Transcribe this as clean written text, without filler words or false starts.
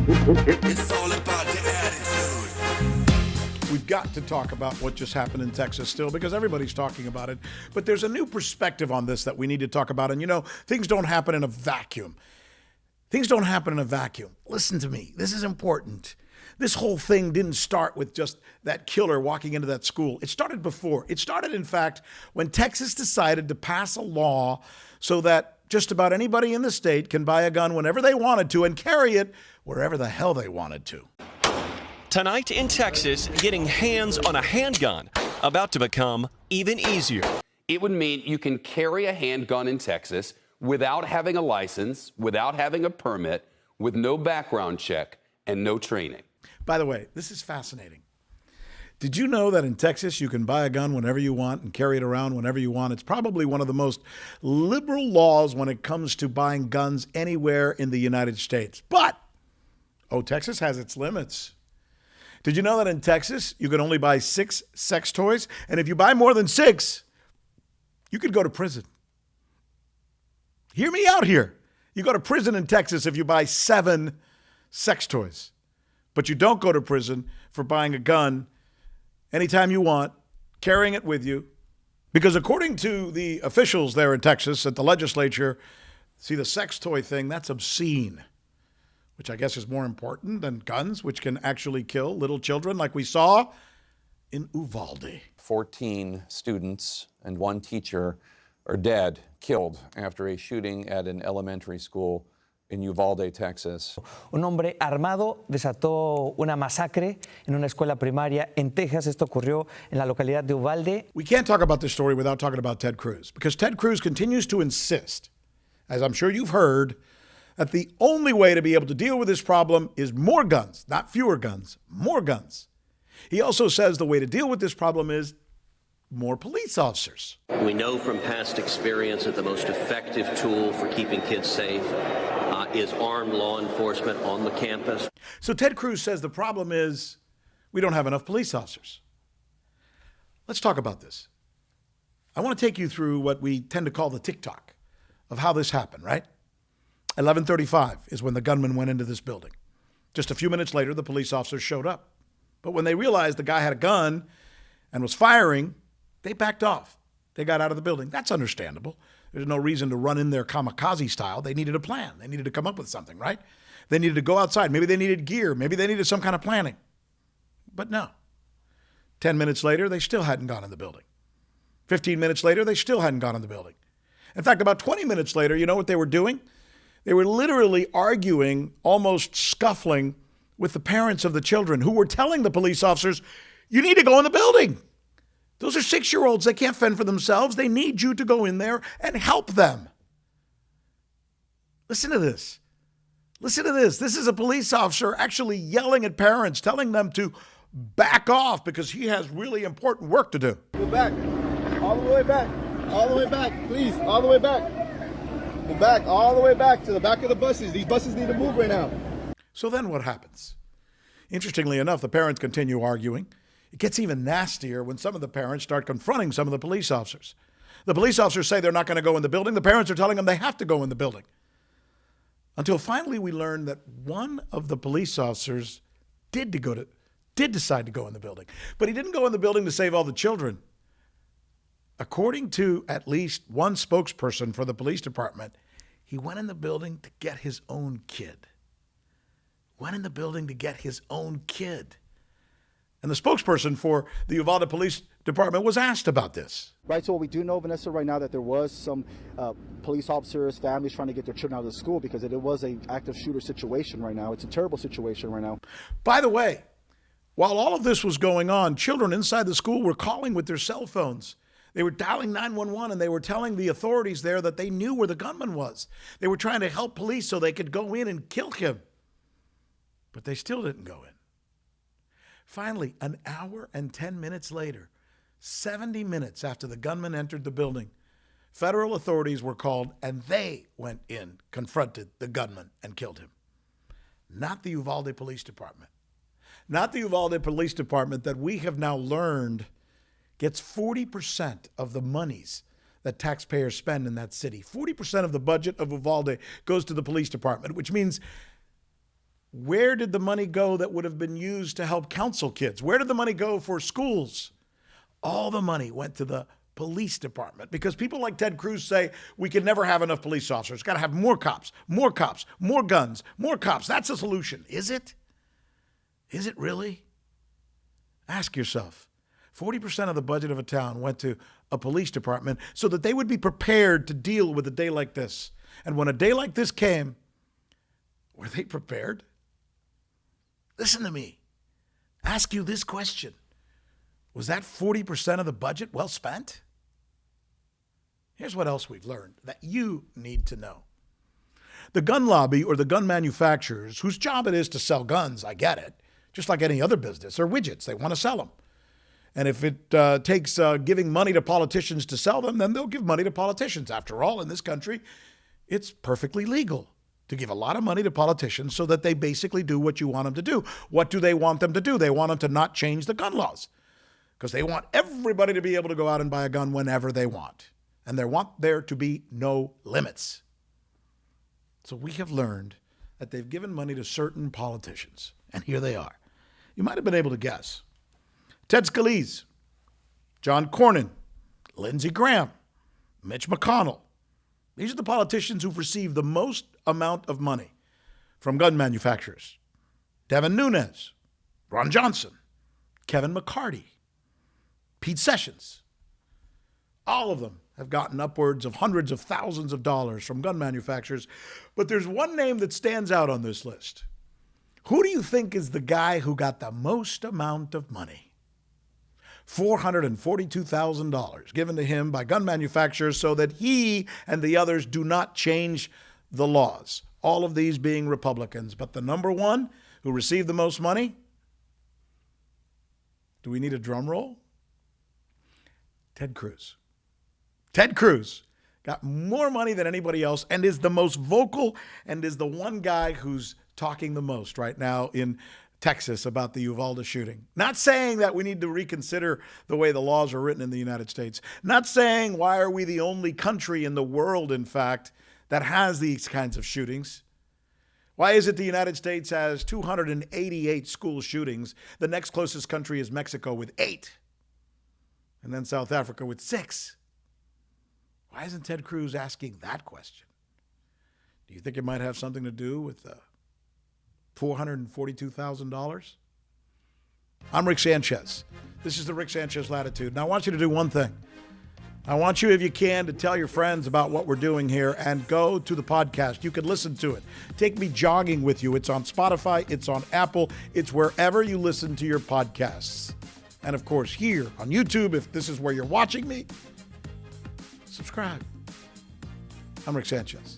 It's all about the attitude. We've got to talk about what just happened in Texas still, because everybody's talking about it. But there's a new perspective on this that we need to talk about. And, you know, things don't happen in a vacuum. Things don't happen in a vacuum. Listen to me. This is important. This whole thing didn't start with just that killer walking into that school. It started before. It started, in fact, when Texas decided to pass a law so that just about anybody in the state can buy a gun whenever they wanted to and carry it wherever the hell they wanted to. Tonight in Texas, getting hands on a handgun about to become even easier. It would mean you can carry a handgun in Texas without having a license, without having a permit, with no background check and no training. By the way, this is fascinating. Did you know that in Texas you can buy a gun whenever you want and carry it around whenever you want? It's probably one of the most liberal laws when it comes to buying guns anywhere in the United States. But, Texas has its limits. Did you know that in Texas you can only buy 6 sex toys? And if you buy more than 6, you could go to prison. Hear me out here. You go to prison in Texas if you buy 7 sex toys. But you don't go to prison for buying a gun anytime you want, carrying it with you. Because according to the officials there in Texas at the legislature, see, the sex toy thing, that's obscene, which I guess is more important than guns, which can actually kill little children like we saw in Uvalde. 14 students and 1 teacher are dead, killed after a shooting at an elementary school in Uvalde, Texas. Un hombre armado desató una masacre en una escuela primaria en Texas. Esto ocurrió en la localidad de Uvalde. We can't talk about this story without talking about Ted Cruz, because Ted Cruz continues to insist, as I'm sure you've heard, that the only way to be able to deal with this problem is more guns, not fewer guns, more guns. He also says the way to deal with this problem is more police officers. We know from past experience that the most effective tool for keeping kids safe is armed law enforcement on the campus. So Ted Cruz says the problem is we don't have enough police officers. Let's talk about this. I want to take you through what we tend to call the tick-tock of how this happened, right? 11:35 is when the gunman went into this building. Just a few minutes later, the police officers showed up. But when they realized the guy had a gun and was firing, they backed off. They got out of the building. That's understandable. There's no reason to run in there kamikaze style. They needed a plan. They needed to come up with something, right? They needed to go outside. Maybe they needed gear. Maybe they needed some kind of planning. But no. 10 minutes later, they still hadn't gone in the building. 15 minutes later, they still hadn't gone in the building. In fact, about 20 minutes later, you know what they were doing? They were literally arguing, almost scuffling with the parents of the children who were telling the police officers, you need to go in the building. Those are 6-year-olds. They can't fend for themselves. They need you to go in there and help them. Listen to this. Listen to this. This is a police officer actually yelling at parents, telling them to back off because he has really important work to do. Go back. All the way back. All the way back. Please. All the way back. Go back. All the way back to the back of the buses. These buses need to move right now. So then what happens? Interestingly enough, the parents continue arguing. It gets even nastier when some of the parents start confronting some of the police officers. The police officers say they're not going to go in the building. The parents are telling them they have to go in the building. Until finally we learn that one of the police officers did decide to go in the building. But he didn't go in the building to save all the children. According to at least one spokesperson for the police department, he went in the building to get his own kid. Went in the building to get his own kid. And the spokesperson for the Uvalde Police Department was asked about this. Right, so what we do know, Vanessa, right now that there was some police officers, families trying to get their children out of the school because it was an active shooter situation right now. It's a terrible situation right now. By the way, while all of this was going on, children inside the school were calling with their cell phones. They were dialing 911 and they were telling the authorities there that they knew where the gunman was. They were trying to help police so they could go in and kill him. But they still didn't go in. Finally, an hour and 10 minutes later, 70 minutes after the gunman entered the building, federal authorities were called and they went in, confronted the gunman, and killed him. Not the Uvalde Police Department. Not the Uvalde Police Department that we have now learned gets 40% of the monies that taxpayers spend in that city. 40% of the budget of Uvalde goes to the police department, which means Where did the money go that would have been used to help counsel kids? Where did the money go for schools? All the money went to the police department because people like Ted Cruz say we can never have enough police officers. Got to have more cops, more guns, more cops. That's the solution. Is it? Is it really? Ask yourself. 40% of the budget of a town went to a police department so that they would be prepared to deal with a day like this. And when a day like this came, were they prepared? Listen to me. Ask you this question. Was that 40% of the budget well spent? Here's what else we've learned that you need to know. The gun lobby or the gun manufacturers, whose job it is to sell guns, I get it, just like any other business, they're widgets. They want to sell them. And if it takes giving money to politicians to sell them, then they'll give money to politicians. After all, in this country, it's perfectly legal to give a lot of money to politicians so that they basically do what you want them to do. What do they want them to do? They want them to not change the gun laws because they want everybody to be able to go out and buy a gun whenever they want. And they want there to be no limits. So we have learned that they've given money to certain politicians. And here they are. You might have been able to guess. Ted Scalise, John Cornyn, Lindsey Graham, Mitch McConnell. These are the politicians who've received the most amount of money from gun manufacturers. Devin Nunes, Ron Johnson, Kevin McCarthy, Pete Sessions. All of them have gotten upwards of hundreds of thousands of dollars from gun manufacturers. But there's one name that stands out on this list. Who do you think is the guy who got the most amount of money? $442,000 given to him by gun manufacturers so that he and the others do not change the laws. All of these being Republicans. But the number one who received the most money? Do we need a drum roll? Ted Cruz. Ted Cruz got more money than anybody else and is the most vocal and is the one guy who's talking the most right now in Texas about the Uvalde shooting. Not saying that we need to reconsider the way the laws are written in the United States. Not saying why are we the only country in the world, in fact, that has these kinds of shootings. Why is it the United States has 288 school shootings? The next closest country is Mexico with 8. And then South Africa with 6. Why isn't Ted Cruz asking that question? Do you think it might have something to do with $442,000? I'm Rick Sanchez. This is the Rick Sanchez Latitude. And I want you to do one thing. I want you, if you can, to tell your friends about what we're doing here and go to the podcast. You can listen to it. Take me jogging with you. It's on Spotify. It's on Apple. It's wherever you listen to your podcasts. And, of course, here on YouTube, if this is where you're watching me, subscribe. I'm Rick Sanchez.